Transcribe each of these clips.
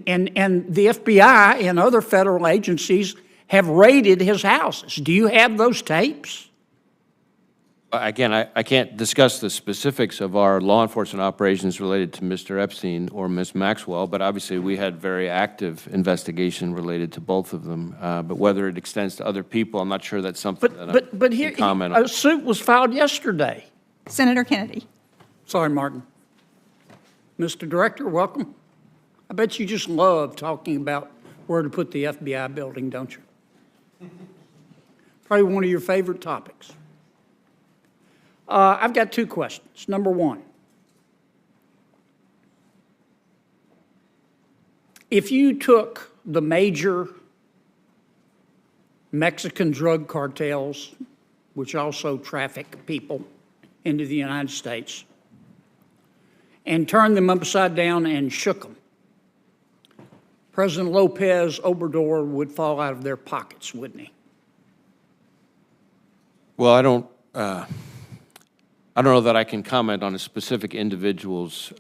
And the FBI and other federal agencies have raided his houses. Do you have those tapes? Again, I can't discuss the specifics of our law enforcement operations related to Mr. Epstein or Ms. Maxwell, but obviously we had very active investigation related to both of them. But whether it extends to other people, I'm not sure that's something But here, comment on. a suit was filed yesterday. Senator Kennedy. Sorry, Martin. Mr. Director, welcome. I bet you just love talking about where to put the FBI building, don't you? Probably one of your favorite topics. I've got two questions. Number one, if you took the major Mexican drug cartels, which also traffic people into the United States, and turned them upside down and shook them, President Lopez Obrador would fall out of their pockets, wouldn't he? Well, I don't know that I can comment on a specific individual's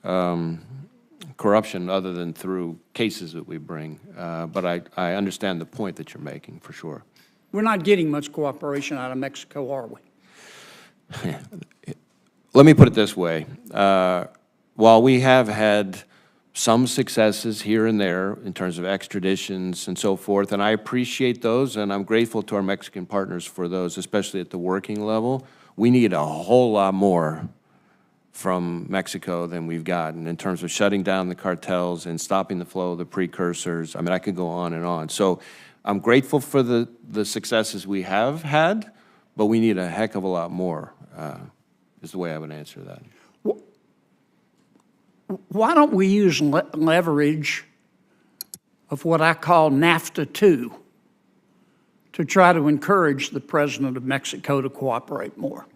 corruption other than through cases that we bring. But I understand the point that you're making, for sure. We're not getting much cooperation out of Mexico, are we? Let me put it this way. While we have had some successes here and there in terms of extraditions and so forth, and I appreciate those, and I'm grateful to our Mexican partners for those, especially at the working level, we need a whole lot more from Mexico than we've gotten in terms of shutting down the cartels and stopping the flow of the precursors. I mean, I could go on and on. So I'm grateful for the successes we have had, but we need a heck of a lot more, is the way I would answer that. Why don't we use leverage of what I call NAFTA 2 to try to encourage the president of Mexico to cooperate more?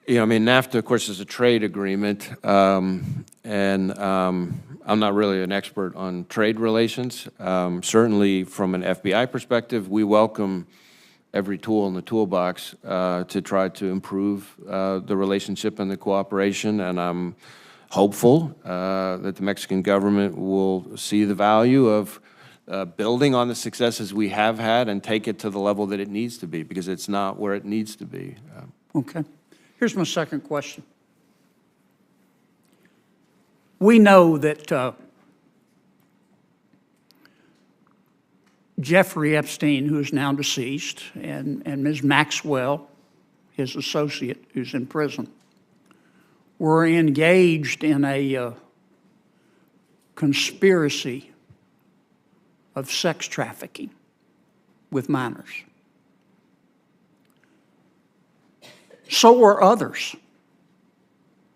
Yeah, I mean, NAFTA, of course, is a trade agreement, and I'm not really an expert on trade relations. Certainly, from an FBI perspective, we welcome every tool in the toolbox to try to improve the relationship and the cooperation, and I'm hopeful that the Mexican government will see the value of building on the successes we have had and take it to the level that it needs to be, because it's not where it needs to be. Okay. Here's my second question. We know that Jeffrey Epstein, who is now deceased, and Ms. Maxwell, his associate, who's in prison, were engaged in a conspiracy of sex trafficking with minors. So were others.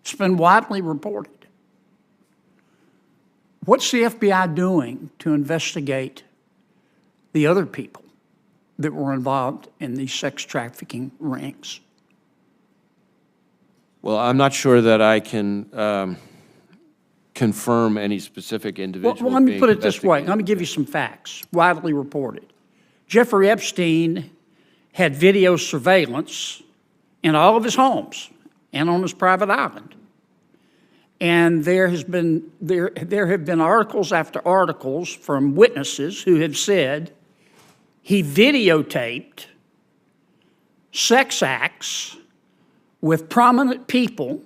It's been widely reported. What's the FBI doing to investigate the other people that were involved in these sex trafficking rings? Well, I'm not sure that I can confirm any specific individual. Well, let me put it this way. Let me give you some facts, widely reported. Jeffrey Epstein had video surveillance in all of his homes and on his private island. And there have been articles after articles from witnesses who have said he videotaped sex acts with prominent people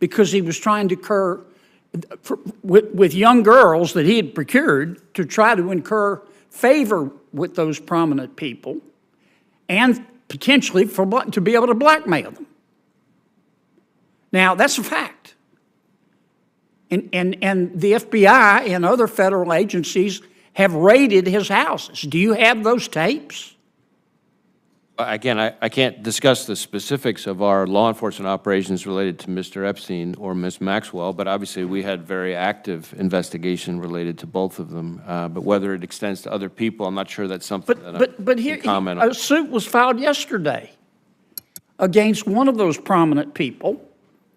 because he was trying to incur, with young girls that he had procured, to try to incur favor with those prominent people and potentially to be able to blackmail them. Now, that's a fact. And the FBI and other federal agencies have raided his houses. Do you have those tapes? Again, I can't discuss the specifics of our law enforcement operations related to Mr. Epstein or Ms. Maxwell, but obviously we had very active investigation related to both of them. But whether it extends to other people, I'm not sure that's something But here, a suit was filed yesterday against one of those prominent people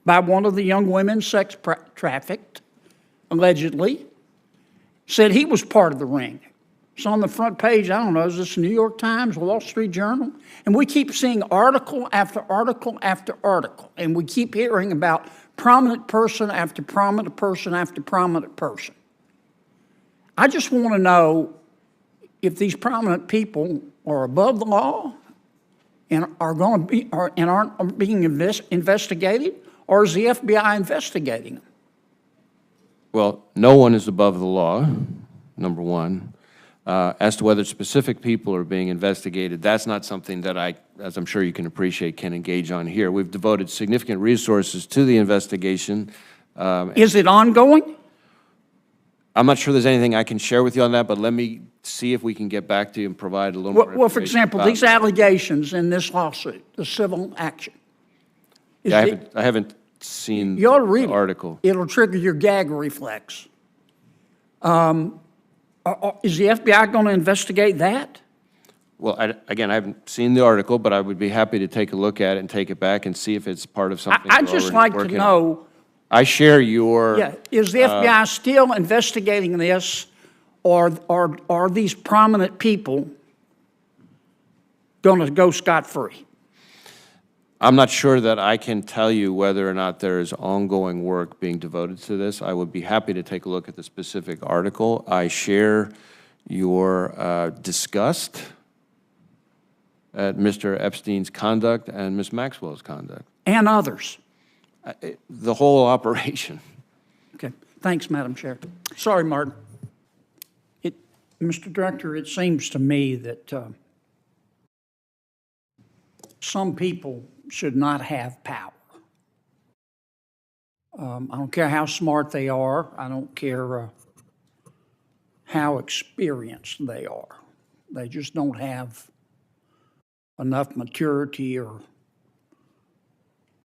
by one of the young women sex trafficked, allegedly, said he was part of the ring. It's on the front page, I don't know, is this the New York Times, Wall Street Journal? And we keep seeing article after article after article, and we keep hearing about prominent person after prominent person after prominent person. I just want to know if these prominent people are above the law and are going to be, and aren't being investigated, or is the FBI investigating them? Well, no one is above the law, number one. As to whether specific people are being investigated, that's not something that I, as I'm sure you can appreciate, can engage on here. We've devoted significant resources to the investigation. Is it ongoing? I'm not sure there's anything I can share with you on that, but let me see if we can get back to you and provide a little more information. Well, for example, these allegations in this lawsuit, the civil action. Yeah, I haven't seen You ought to read the article. It'll trigger your gag reflex. Is the FBI going to investigate that? Well, again, I haven't seen the article, but I would be happy to take a look at it and take it back and see if it's part of something I'd we're just already like to working on. know, I share your... yeah, is the FBI still investigating this, or are these prominent people going to go scot-free? I'm not sure that I can tell you whether or not there is ongoing work being devoted to this. I would be happy to take a look at the specific article. I share your disgust at Mr. Epstein's conduct and Ms. Maxwell's conduct. And others. The whole operation. Okay, thanks, Madam Chair. Sorry, Martin. Mr. Director, it seems to me that some people should not have power. I don't care how smart they are. I don't care how experienced they are. They just don't have enough maturity or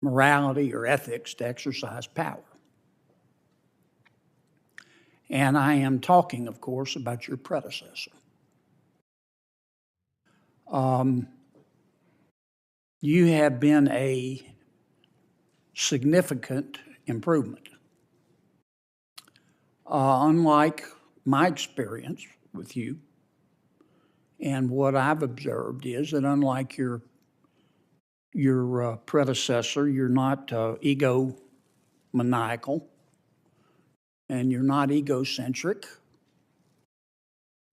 morality or ethics to exercise power. And I am talking, of course, about your predecessor. You have been a significant improvement. Unlike my experience with you, and what I've observed is that unlike your predecessor, you're not egomaniacal, and you're not egocentric,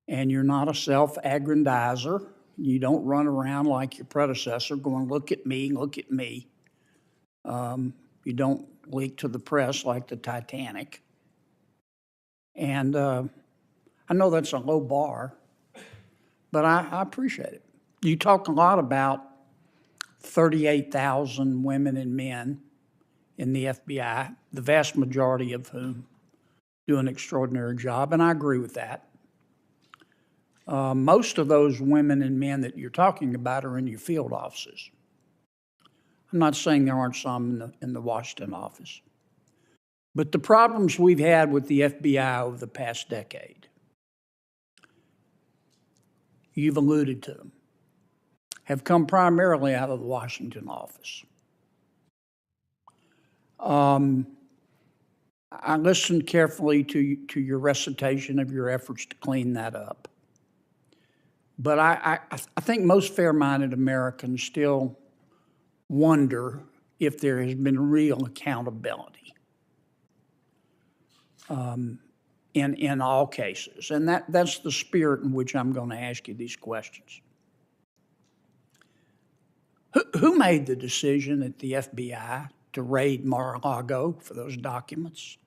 and you're not a self-aggrandizer. You don't run around like your predecessor going, look at me, look at me. You don't leak to the press like the Titanic. And I know that's a low bar, but I appreciate it. You talk a lot about 38,000 women and men in the FBI, the vast majority of whom do an extraordinary job, and I agree with that. Most of those women and men that you're talking about are in your field offices. I'm not saying there aren't some in the Washington office. But the problems we've had with the FBI over the past decade, you've alluded to them, have come primarily out of the Washington office. I listened carefully to your recitation of your efforts to clean that up. But I think most fair-minded Americans still wonder if there has been real accountability in all cases. And that's the spirit in which I'm going to ask you these questions. Who made the decision at the FBI to raid Mar-a-Lago for those documents?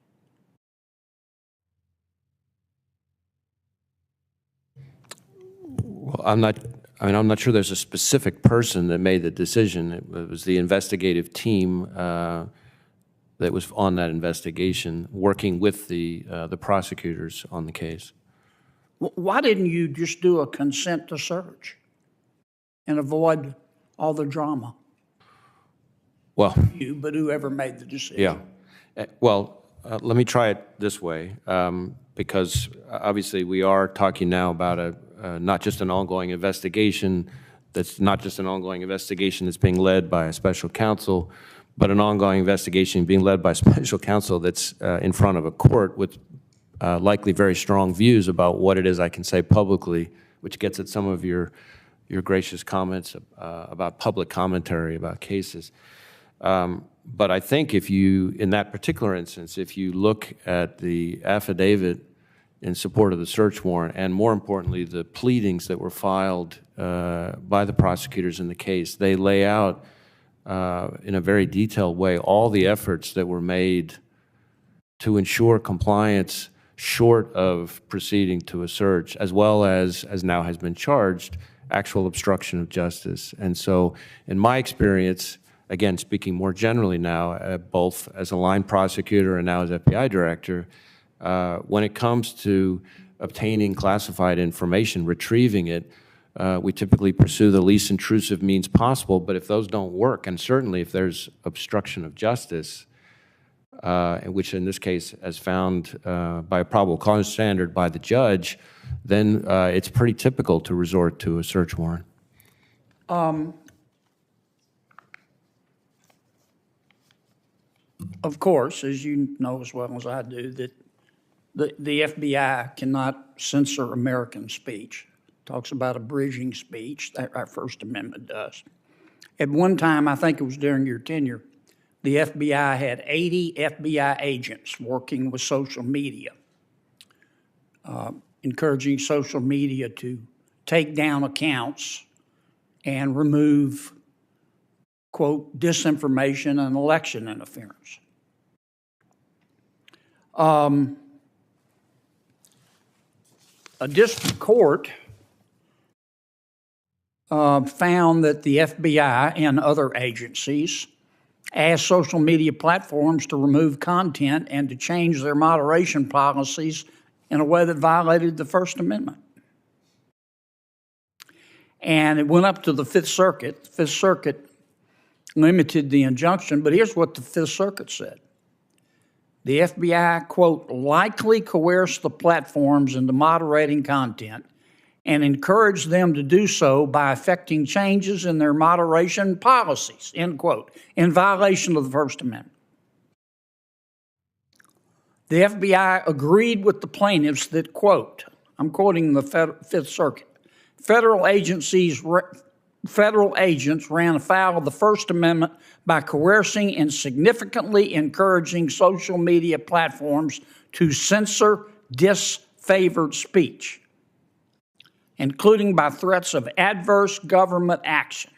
Well, I'm not sure there's a specific person that made the decision. It was the investigative team that was on that investigation, working with the prosecutors on the case. Why didn't you just do a consent to search and avoid all the drama? Well, You, but whoever made the decision. yeah. Well, let me try it this way, because obviously we are talking now about not just an ongoing investigation, that's not just an ongoing investigation that's being led by a special counsel, but an ongoing investigation being led by special counsel that's in front of a court with likely very strong views about what it is I can say publicly, which gets at some of your your gracious comments about public commentary about cases. But I think if you, in that particular instance, if you look at the affidavit in support of the search warrant, and more importantly, the pleadings that were filed by the prosecutors in the case, they lay out in a very detailed way all the efforts that were made to ensure compliance short of proceeding to a search, as well as now has been charged, actual obstruction of justice. And so, in my experience, again, speaking more generally now, both as a line prosecutor and now as FBI director, when it comes to obtaining classified information, retrieving it, we typically pursue the least intrusive means possible, but if those don't work, and certainly if there's obstruction of justice, which in this case as found by a probable cause standard by the judge, then it's pretty typical to resort to a search warrant. Of course, as you know as well as I do, that the FBI cannot censor American speech. It talks about abridging speech, that our First Amendment does. At one time, I think it was during your tenure, the FBI had 80 FBI agents working with social media, encouraging social media to take down accounts and remove, quote, disinformation and election interference. A district court found that the FBI and other agencies asked social media platforms to remove content and to change their moderation policies in a way that violated the First Amendment. And it went up to the Fifth Circuit. The Fifth Circuit limited the injunction, but here's what the Fifth Circuit said. The FBI, quote, likely coerced the platforms into moderating content and encouraged them to do so by effecting changes in their moderation policies, end quote, in violation of the First Amendment. The FBI agreed with the plaintiffs that, quote, I'm quoting the Fifth Circuit, federal agents ran afoul of the First Amendment by coercing and significantly encouraging social media platforms to censor disfavored speech, including by threats of adverse government action,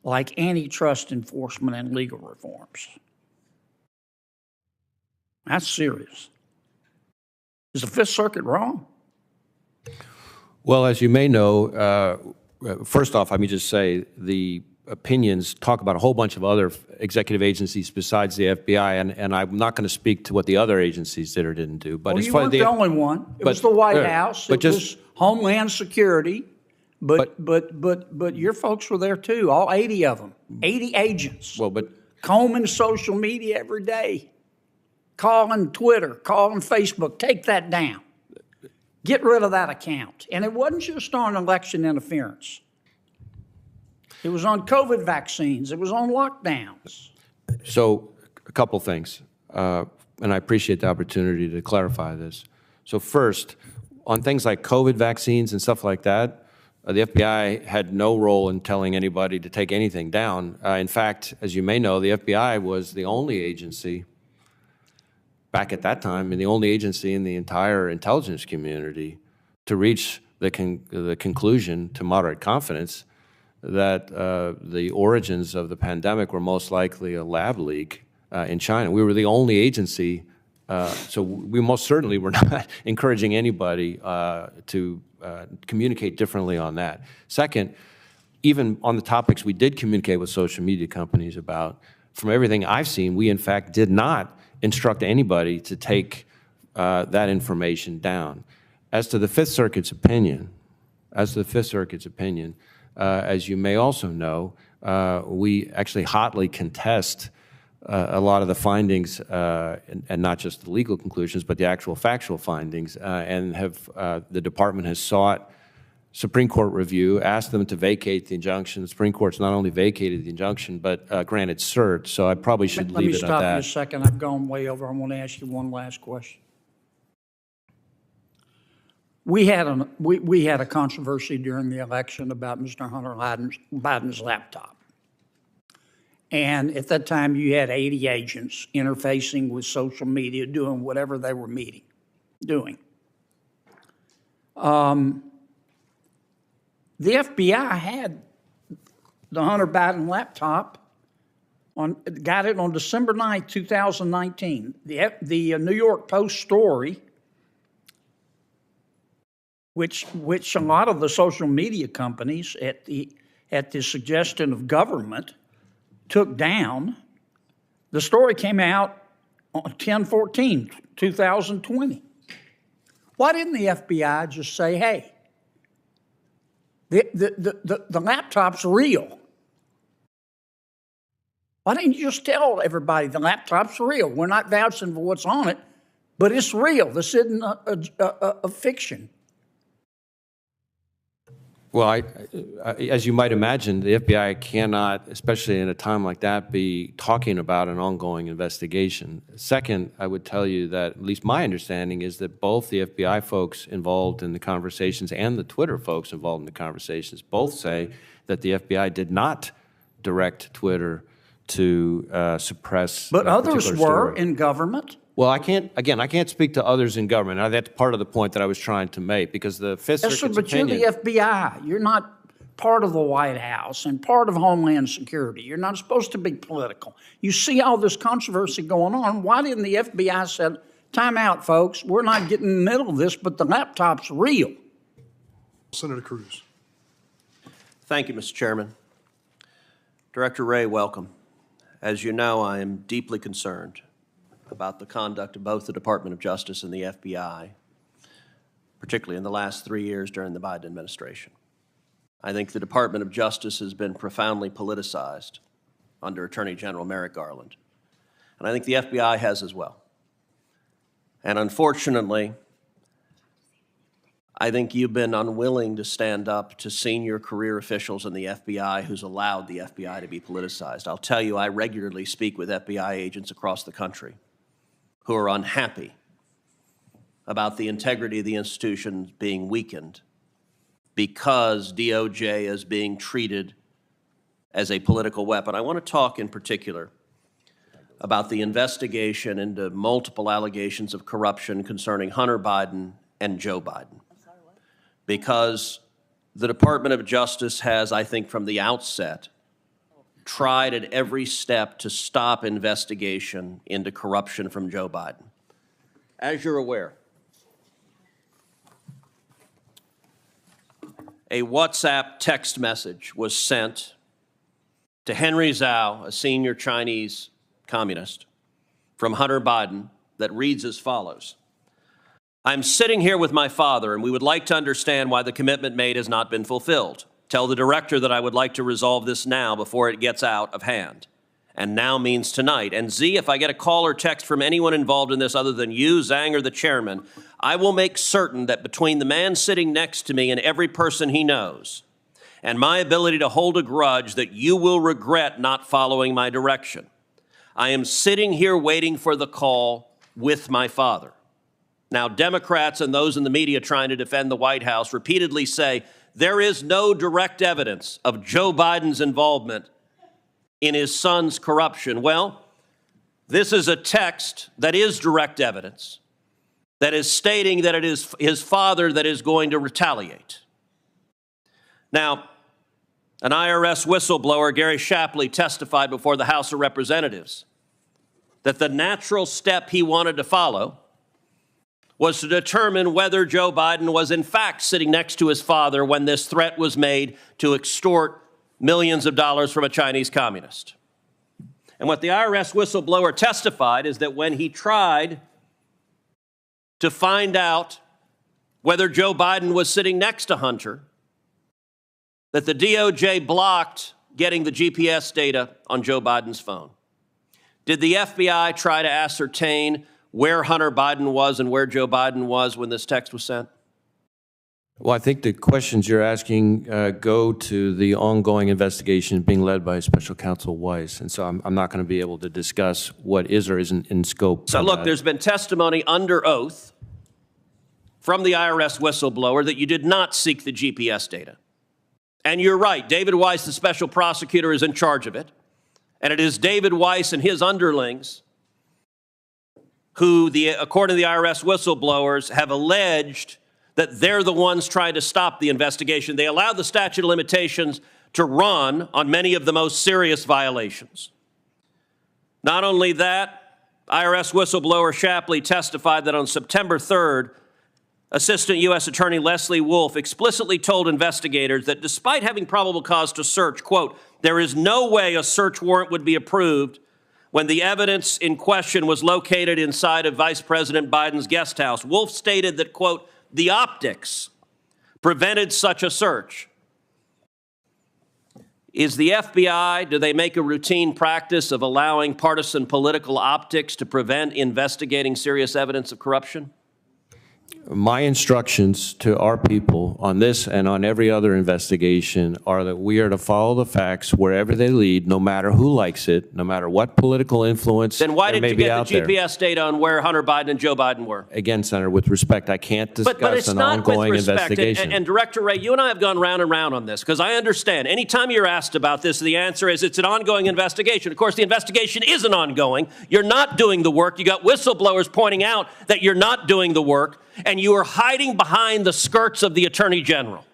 like antitrust enforcement and legal reforms. That's serious. Is the Fifth Circuit wrong? Well, as you may know, first off, let me just say the opinions talk about a whole bunch of other executive agencies besides the FBI, and I'm not going to speak to what the other agencies did or didn't do. But well, you weren't the only one. It was the White House. It was Homeland Security. But your folks were there too, all 80 of them, 80 agents. Well, but combing social media every day, calling Twitter, calling Facebook, take that down. Get rid of that account. And it wasn't just on election interference. It was on COVID vaccines. It was on lockdowns. So a couple things, and I appreciate the opportunity to clarify this. So first, on things like COVID vaccines and stuff like that, the FBI had no role in telling anybody to take anything down. In fact, as you may know, the FBI was the only agency back at that time, and the only agency in the entire intelligence community to reach the conclusion, to moderate confidence, that the origins of the pandemic were most likely a lab leak in China. We were the only agency, so we most certainly were not encouraging anybody to communicate differently on that. Second, even on the topics we did communicate with social media companies about, from everything I've seen, we in fact did not instruct anybody to take that information down. As to the Fifth Circuit's opinion, as you may also know, we actually hotly contest a lot of the findings, and not just the legal conclusions, but the actual factual findings, and the department has sought Supreme Court review, asked them to vacate the injunction. The Supreme Court's not only vacated the injunction, but granted cert, so I probably should leave it at that. Let me stop you a second. I've gone way over. I want to ask you one last question. We had a controversy during the election about Mr. Hunter Biden's laptop. And at that time, you had 80 agents interfacing with social media, doing whatever they were doing. The FBI had the Hunter Biden laptop, got it on December 9th, 2019. The New York Post story, which a lot of the social media companies at the suggestion of government took down, the story came out on 10/14/2020. Why didn't the FBI just say, hey, the laptop's real? Why didn't you just tell everybody the laptop's real? We're not vouching for what's on it, but it's real. This isn't a fiction. Well, as you might imagine, the FBI cannot, especially in a time like that, be talking about an ongoing investigation. Second, I would tell you that at least my understanding is that both the FBI folks involved in the conversations and the Twitter folks involved in the conversations both say that the FBI did not direct Twitter to suppress. But others were story. in government. Well, I can't speak to others in government. That's part of the point that I was trying to make, because the Fifth Circuit's opinion. You're the FBI. You're not part of the White House and part of Homeland Security. You're not supposed to be political. You see all this controversy going on. Why didn't the FBI say, time out, folks, we're not getting in the middle of this, but the laptop's real? Senator Cruz. Thank you, Mr. Chairman. Director Wray, welcome. As you know, I am deeply concerned about the conduct of both the Department of Justice and the FBI, particularly in the last 3 years during the Biden administration. I think the Department of Justice has been profoundly politicized under Attorney General Merrick Garland, and I think the FBI has as well. And unfortunately, I think you've been unwilling to stand up to senior career officials in the FBI who's allowed the FBI to be politicized. I'll tell you, I regularly speak with FBI agents across the country who are unhappy about the integrity of the institution being weakened because DOJ is being treated as a political weapon. I want to talk in particular about the investigation into multiple allegations of corruption concerning Hunter Biden and Joe Biden, because the Department of Justice has, I think, from the outset, tried at every step to stop investigation into corruption from Joe Biden. As you're aware, a WhatsApp text message was sent to Henry Zhao, a senior Chinese communist, from Hunter Biden that reads as follows: I'm sitting here with my father, and we would like to understand why the commitment made has not been fulfilled. Tell the director that I would like to resolve this now before it gets out of hand. And now means tonight. And Z, if I get a call or text from anyone involved in this other than you, Zhang, or the chairman, I will make certain that between the man sitting next to me and every person he knows, and my ability to hold a grudge, that you will regret not following my direction. I am sitting here waiting for the call with my father. Now, Democrats and those in the media trying to defend the White House repeatedly say there is no direct evidence of Joe Biden's involvement in his son's corruption. Well, this is a text that is direct evidence, that is stating that it is his father that is going to retaliate. Now, an IRS whistleblower, Gary Shapley, testified before the House of Representatives that the natural step he wanted to follow was to determine whether Joe Biden was in fact sitting next to his father when this threat was made to extort millions of dollars from a Chinese communist. And what the IRS whistleblower testified is that when he tried to find out whether Joe Biden was sitting next to Hunter, that the DOJ blocked getting the GPS data on Joe Biden's phone. Did the FBI try to ascertain where Hunter Biden was and where Joe Biden was when this text was sent? Well, I think the questions you're asking go to the ongoing investigation being led by Special Counsel Weiss, and so I'm not going to be able to discuss what is or isn't in scope. So look, there's been testimony under oath from the IRS whistleblower that you did not seek the GPS data. And you're right, David Weiss, the special prosecutor, is in charge of it. And it is David Weiss and his underlings who, according to the IRS whistleblowers, have alleged that they're the ones trying to stop the investigation. They allowed the statute of limitations to run on many of the most serious violations. Not only that, IRS whistleblower Shapley testified that on September 3rd, Assistant U.S. Attorney Leslie Wolf explicitly told investigators that despite having probable cause to search, quote, there is no way a search warrant would be approved when the evidence in question was located inside of Vice President Biden's guest house. Wolf stated that, quote, the optics prevented such a search. Is the FBI, do they make a routine practice of allowing partisan political optics to prevent investigating serious evidence of corruption? My instructions to our people on this and on every other investigation are that we are to follow the facts wherever they lead, no matter who likes it, no matter what political influence Then why there did may you be get out the there. GPS data on where Hunter Biden and Joe Biden were? Again, Senator, with respect, I can't discuss But it's an not ongoing with respect. investigation. And Director Wray, you and I have gone round and round on this because I understand. Anytime you're asked about this, the answer is it's an ongoing investigation. Of course, the investigation isn't ongoing. You're not doing the work. You got whistleblowers pointing out that you're not doing the work, and you are hiding behind the skirts of the Attorney General.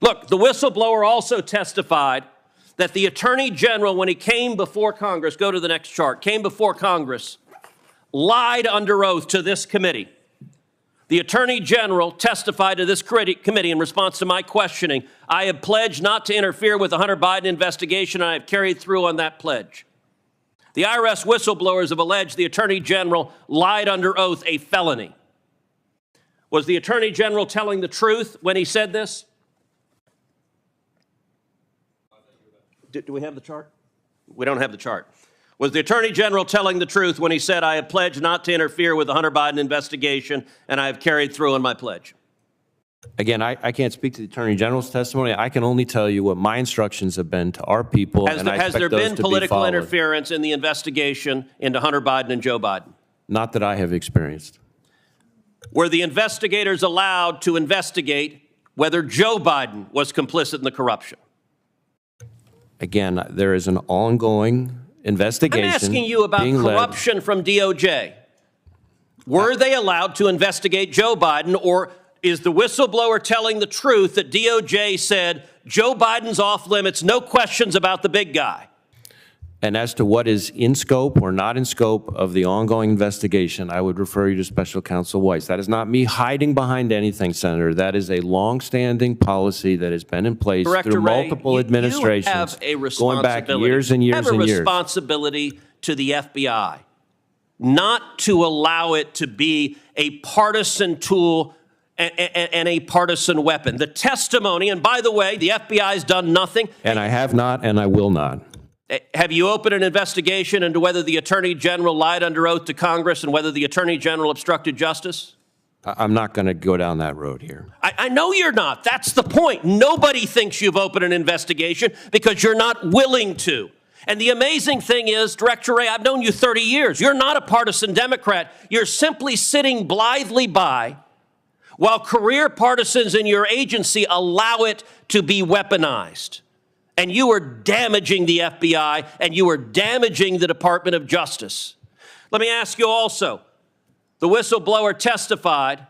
Look, the whistleblower also testified that the Attorney General, when he came before Congress, go to the next chart, came before Congress, lied under oath to this committee. The Attorney General testified to this committee in response to my questioning. I have pledged not to interfere with the Hunter Biden investigation, and I have carried through on that pledge. The IRS whistleblowers have alleged the Attorney General lied under oath, a felony. Was the Attorney General telling the truth when he said this? Do we have the chart? We don't have the chart. Was the Attorney General telling the truth when he said, I have pledged not to interfere with the Hunter Biden investigation, and I have carried through on my pledge? Again, I can't speak to the Attorney General's testimony. I can only tell you what my instructions have been to our people, and I Has there expect those been to be political followed. interference in the investigation into Hunter Biden and Joe Biden? Not that I have experienced. Were the investigators allowed to investigate whether Joe Biden was complicit in the corruption? Again, there is an ongoing investigation. I'm asking you about being led. corruption from DOJ. Were they allowed to investigate Joe Biden, or is the whistleblower telling the truth that DOJ said Joe Biden's off limits, no questions about the big guy? And as to what is in scope or not in scope of the ongoing investigation, I would refer you to Special Counsel Weiss. That is not me hiding behind anything, Senator. That is a longstanding policy that has been in place Director through Wray, multiple administrations, you have a going back years and years have and a years. responsibility to the FBI, not to allow it to be a partisan tool and a partisan weapon. The testimony, and by the way, the FBI's done nothing. And I have not, and I will not. Have you opened an investigation into whether the Attorney General lied under oath to Congress and whether the Attorney General obstructed justice? I'm not going to go down that road here. I know you're not. That's the point. Nobody thinks you've opened an investigation because you're not willing to. And the amazing thing is, Director Wray, I've known you 30 years. You're not a partisan Democrat. You're simply sitting blithely by while career partisans in your agency allow it to be weaponized. And you are damaging the FBI, and you are damaging the Department of Justice. Let me ask you also, the whistleblower testified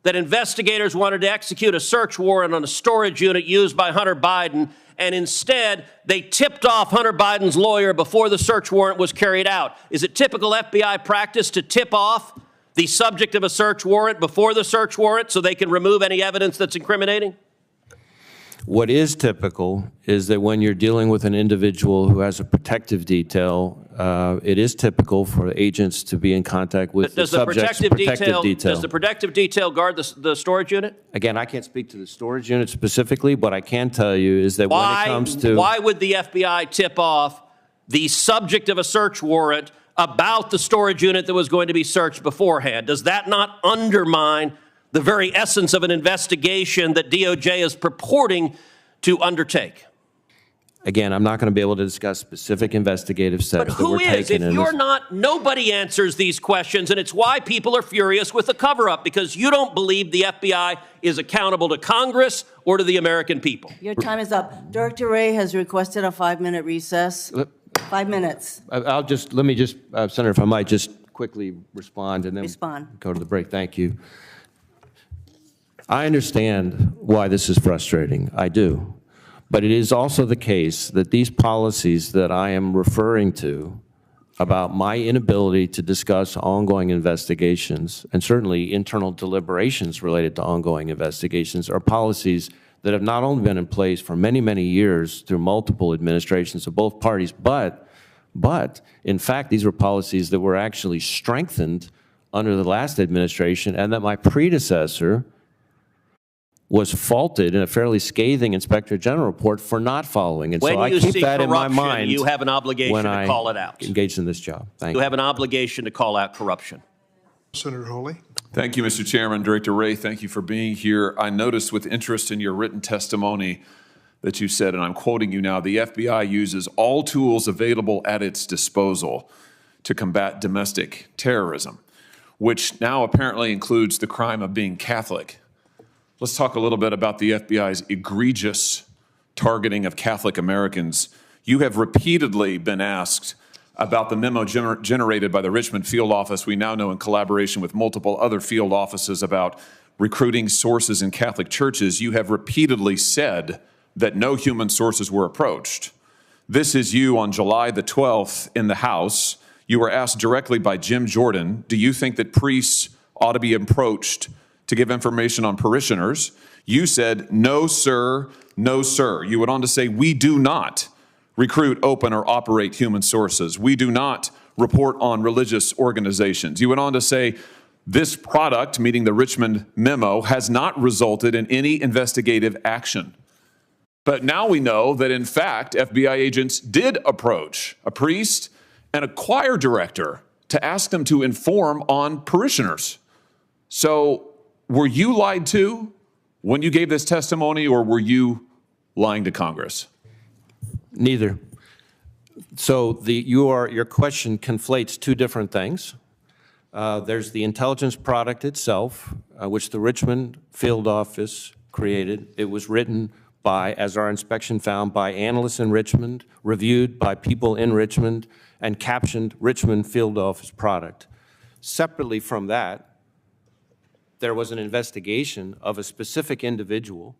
that investigators wanted to execute a search warrant on a storage unit used by Hunter Biden, and instead they tipped off Hunter Biden's lawyer before the search warrant was carried out. Is it typical FBI practice to tip off the subject of a search warrant before the search warrant so they can remove any evidence that's incriminating? What is typical is that when you're dealing with an individual who has a protective detail, it is typical for agents to be in contact with the subject's protective detail. Does the protective detail guard the storage unit? Again, I can't speak to the storage unit specifically, but I can tell you is that when it comes to... Why would the FBI tip off the subject of a search warrant about the storage unit that was going to be searched beforehand? Does that not undermine the very essence of an investigation that DOJ is purporting to undertake? Again, I'm not going to be able to discuss specific investigative steps But that who were is? taken If in you're this. not, nobody answers these questions, and it's why people are furious with the cover-up, because you don't believe the FBI is accountable to Congress or to the American people. Your time is up. Director Wray has requested a 5-minute recess. 5 minutes. Let me just, Senator, if I might just quickly respond and then Respond. go to the break. Thank you. I understand why this is frustrating. I do. But it is also the case that these policies that I am referring to about my inability to discuss ongoing investigations, and certainly internal deliberations related to ongoing investigations, are policies that have not only been in place for many, many years through multiple administrations of both parties, but in fact, these were policies that were actually strengthened under the last administration, and that my predecessor was faulted in a fairly scathing Inspector General report for not following. And When so I you keep see that in my corruption, mind you have an obligation when to I call it out. engage in this job. Thank You you. have an obligation to call out corruption. Senator Holy. Thank you, Mr. Chairman. Director Wray, thank you for being here. I noticed with interest in your written testimony that you said, and I'm quoting you now, the FBI uses all tools available at its disposal to combat domestic terrorism, which now apparently includes the crime of being Catholic. Let's talk a little bit about the FBI's egregious targeting of Catholic Americans. You have repeatedly been asked about the memo generated by the Richmond field office, we now know in collaboration with multiple other field offices, about recruiting sources in Catholic churches. You have repeatedly said that no human sources were approached. This is you on July the 12th in the House. You were asked directly by Jim Jordan, do you think that priests ought to be approached to give information on parishioners? You said, no, sir, no, sir. You went on to say, we do not recruit, open, or operate human sources. We do not report on religious organizations. You went on to say, this product, meaning the Richmond memo, has not resulted in any investigative action. But now we know that, in fact, FBI agents did approach a priest and a choir director to ask them to inform on parishioners. So were you lied to when you gave this testimony, or were you lying to Congress? Neither. So your question conflates two different things. There's the intelligence product itself, which the Richmond field office created. It was written by, as our inspection found, by analysts in Richmond, reviewed by people in Richmond, and captioned Richmond field office product. Separately from that, there was an investigation of a specific individual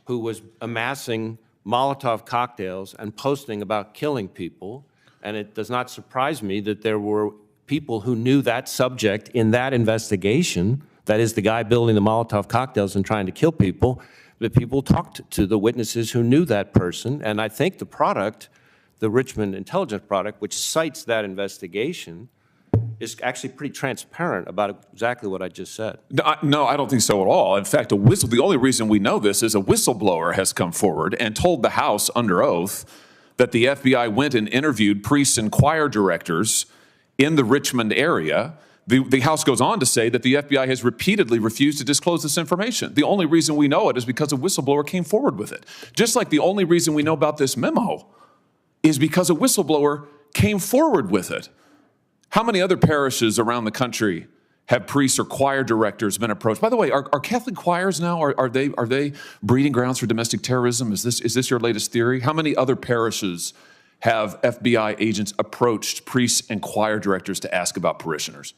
who was amassing Molotov cocktails and posting about killing people. And it does not surprise me that there were people who knew that subject in that investigation, that is the guy building the Molotov cocktails and trying to kill people, that people talked to the witnesses who knew that person. And I think the product, the Richmond intelligence product, which cites that investigation, is actually pretty transparent about exactly what I just said. No, I don't think so at all. In fact, the only reason we know this is a whistleblower has come forward and told the House under oath that the FBI went and interviewed priests and choir directors in the Richmond area. The House goes on to say that the FBI has repeatedly refused to disclose this information. The only reason we know it is because a whistleblower came forward with it. Just like the only reason we know about this memo is because a whistleblower came forward with it. How many other parishes around the country have priests or choir directors been approached? By the way, are Catholic choirs now, are they breeding grounds for domestic terrorism? Is this your latest theory? How many other parishes have FBI agents approached priests and choir directors to ask about parishioners?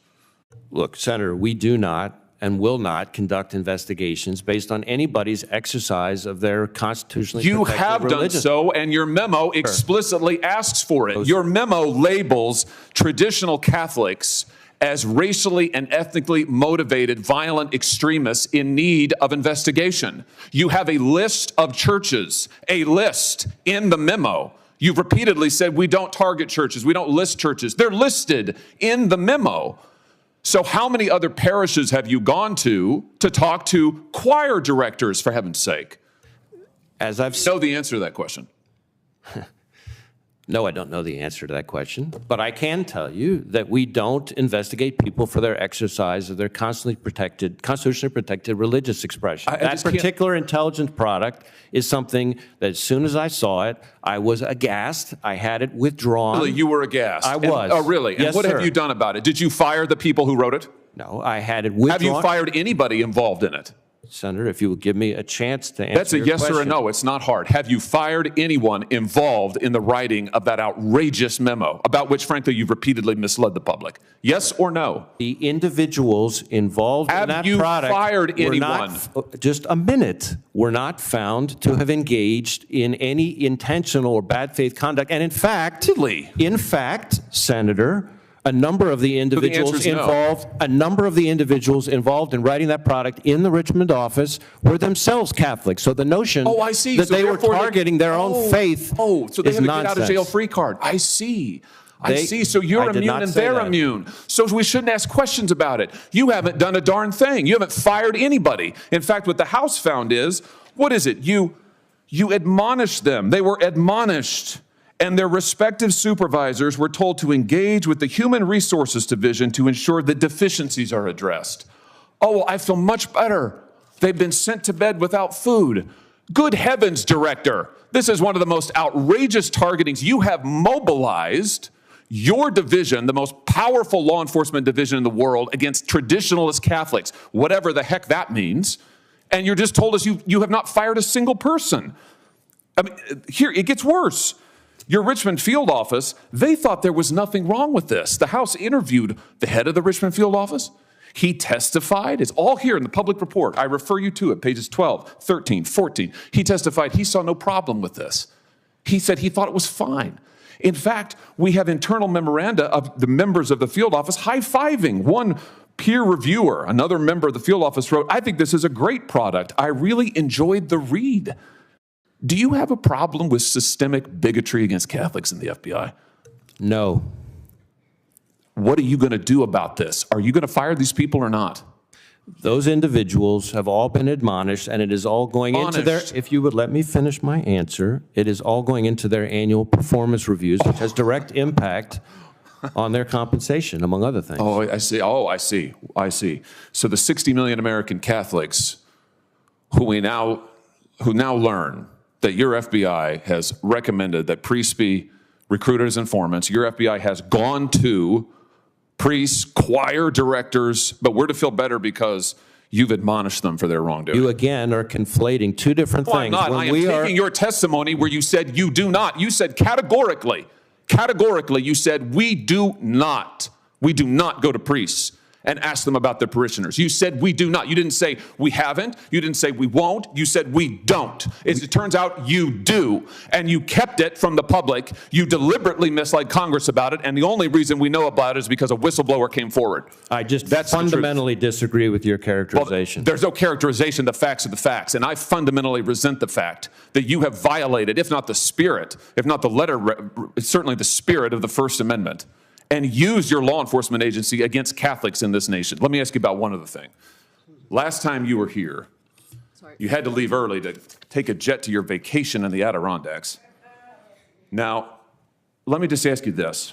Look, Senator, we do not and will not conduct investigations based on anybody's exercise of their constitutionally You protected have done religion. so, and your memo explicitly asks for it. Your memo labels traditional Catholics as racially and ethnically motivated violent extremists in need of investigation. You have a list of churches, a list in the memo. You've repeatedly said we don't target churches, we don't list churches. They're listed in the memo. So how many other parishes have you gone to talk to choir directors, for heaven's sake? As I've Know the answer to that question. No, I don't know the answer to that question, but I can tell you that we don't investigate people for their exercise of their constitutionally protected religious expression. I That just can't- particular intelligence product is something that as soon as I saw it, I was aghast. I had it withdrawn. Really, you were aghast. I was. Oh, really? And Yes, what sir. have you done about it? Did you fire the people who wrote it? No, I had it withdrawn. Have you fired anybody involved in it? Senator, if you would give me a chance to answer That's a your yes or a question. no. It's not hard. Have you fired anyone involved in the writing of that outrageous memo about which, frankly, you've repeatedly misled the public? Yes or no? The individuals involved Have in that you product fired were anyone? just a minute, were not found to have engaged in any intentional or bad faith conduct. And in fact, Senator, a number of the individuals answer is no. involved in writing that product in the Richmond office were themselves Catholic. So the notion Oh, I see. that So they were therefore targeting their own faith Oh, so they is have a nonsense. get out of jail free card. I see. I They- see. So you're I did immune not and say they're that. immune. So we shouldn't ask questions about it. You haven't done a darn thing. You haven't fired anybody. In fact, what the House found is, what is it? You admonished them. They were admonished. And their respective supervisors were told to engage with the Human Resources Division to ensure that deficiencies are addressed. Oh, well, I feel much better. They've been sent to bed without food. Good heavens, Director. This is one of the most outrageous targetings. You have mobilized your division, the most powerful law enforcement division in the world, against traditionalist Catholics, whatever the heck that means. And you're just told us you have not fired a single person. I mean, here, it gets worse. Your Richmond field office, they thought there was nothing wrong with this. The House interviewed the head of the Richmond field office. He testified. It's all here in the public report. I refer you to it, pages 12, 13, 14. He testified he saw no problem with this. He said he thought it was fine. In fact, we have internal memoranda of the members of the field office high-fiving. One peer reviewer, another member of the field office wrote, "I think this is a great product. I really enjoyed the read." Do you have a problem with systemic bigotry against Catholics in the FBI? No. What are you going to do about this? Are you going to fire these people or not? Those individuals have all been admonished, and it is all going into their, Admonished. if you would let me finish my answer, it is all going into their annual performance reviews, which has direct impact on their compensation, among other things. Oh, I see. Oh, I see. I see. So the 60 million American Catholics who now learn that your FBI has recommended that priests be recruited as informants, your FBI has gone to priests, choir directors, but we're to feel better because you've admonished them for their wrongdoing. You again are conflating two different No, I'm things. not. When I am we are- taking your testimony where you said you do not. You said categorically, you said we do not go to priests and ask them about their parishioners. You said we do not. You didn't say we haven't. You didn't say we won't. You said we don't. It turns out you do, and you kept it from the public. You deliberately misled Congress about it, and the only reason we know about it is because a whistleblower came forward. I just That's the truth. fundamentally disagree with your Well, characterization. there's no characterization. The facts are the facts. And I fundamentally resent the fact that you have violated, if not the spirit, if not the letter, certainly the spirit of the First Amendment, and used your law enforcement agency against Catholics in this nation. Let me ask you about one other thing. Last time you were here, you had to leave early to take a jet to your vacation in the Adirondacks. Now, let me just ask you this.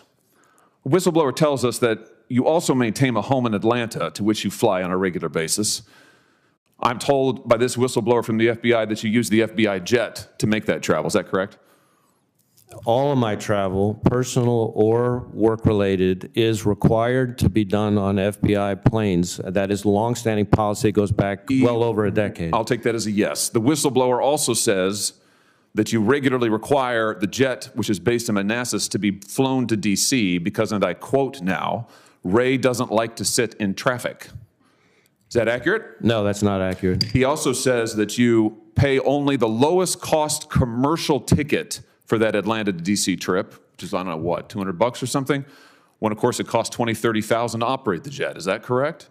A whistleblower tells us that you also maintain a home in Atlanta to which you fly on a regular basis. I'm told by this whistleblower from the FBI that you use the FBI jet to make that travel. Is that correct? All of my travel, personal or work-related, is required to be done on FBI planes. That is longstanding policy. It goes back well over a decade. I'll take that as a yes. The whistleblower also says that you regularly require the jet, which is based in Manassas, to be flown to D.C. because, and I quote now, Ray doesn't like to sit in traffic. Is that accurate? No, that's not accurate. He also says that you pay only the lowest cost commercial ticket for that Atlanta to D.C. trip, which is, I don't know, what, $200 or something? When, of course, it costs $20,000, $30,000 to operate the jet. Is that correct?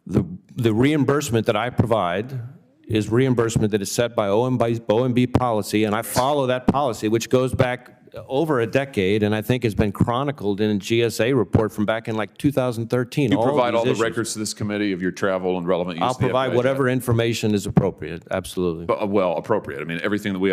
The reimbursement that I provide is reimbursement that is set by OMB policy, and I follow that policy, which goes back over a decade, and I think has been chronicled in a GSA report from back in like 2013. You provide all the these issues. records to this committee of your travel and relevant use I'll of the provide FBI whatever jet. information is appropriate, absolutely. Well, appropriate. I mean, everything that we